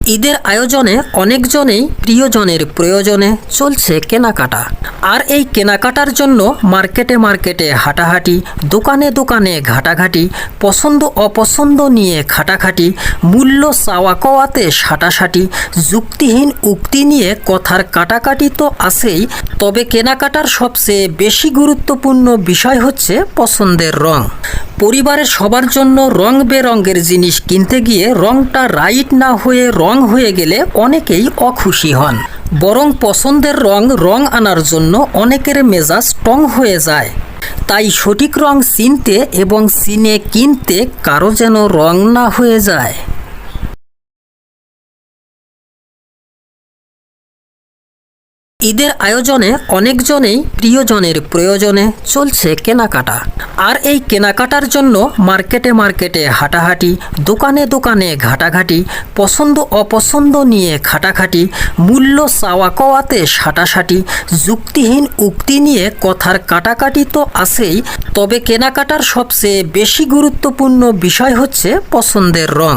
ঈদের আয়োজনে অনেকজনেই প্রিয়জনের প্রয়োজনে চলছে কেনাকাটা। আর এই কেনাকাটার জন্য মার্কেটে মার্কেটে হাঁটাহাঁটি, দোকানে দোকানে ঘাটাঘাটি, পছন্দ অপছন্দ নিয়ে খাটাখাটি, মূল্য চাওয়া কওয়াতে সাটাসাটি, যুক্তিহীন উক্তি নিয়ে কথার কাটাকাটি তো আছেই। তবে কেনাকাটার সবচেয়ে বেশি গুরুত্বপূর্ণ বিষয় হচ্ছে পছন্দের রং। পরিবারের সবার জন্য রং বেরঙের জিনিস কিনতে গিয়ে রংটা রাইট না হয়ে রং হয়ে গেলে অনেকেই অখুশি হন। বরং পছন্দের রং আনার জন্য অনেকের মেজাজ টং হয়ে যায়। তাই সঠিক রং চিনতে এবং চিনে কিনতে কারো যেন রং না হয়ে যায়। ঈদের আয়োজনে অনেকজনেই প্রিয়জনের প্রয়োজনে চলছে কেনাকাটা। আর এই কেনাকাটার জন্য মার্কেটে মার্কেটে হাঁটাহাঁটি, দোকানে দোকানে ঘাটাঘাটি, পছন্দ অপছন্দ নিয়ে খাটাখাটি, মূল্য চাওয়া কওয়াতে সাটাসাটি, যুক্তিহীন উক্তি নিয়ে কথার কাটাকাটি তো আছেই। তবে কেনাকাটার সবচেয়ে বেশি গুরুত্বপূর্ণ বিষয় হচ্ছে পছন্দের রং।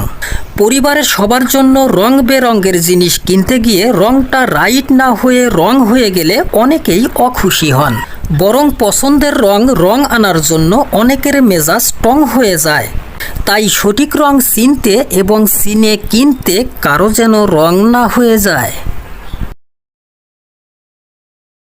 পরিবারের সবার জন্য রং বেরঙের জিনিস কিনতে গিয়ে রংটা রাইট না হয়ে রং হয়ে গেলে অনেকেই অখুশি হন। বরং পছন্দের রং আনার জন্য অনেকের মেজাজ টং হয়ে যায়। তাই সঠিক রং চিনতে এবং চিনে কিনতে কারো যেন রং না হয়ে যায়।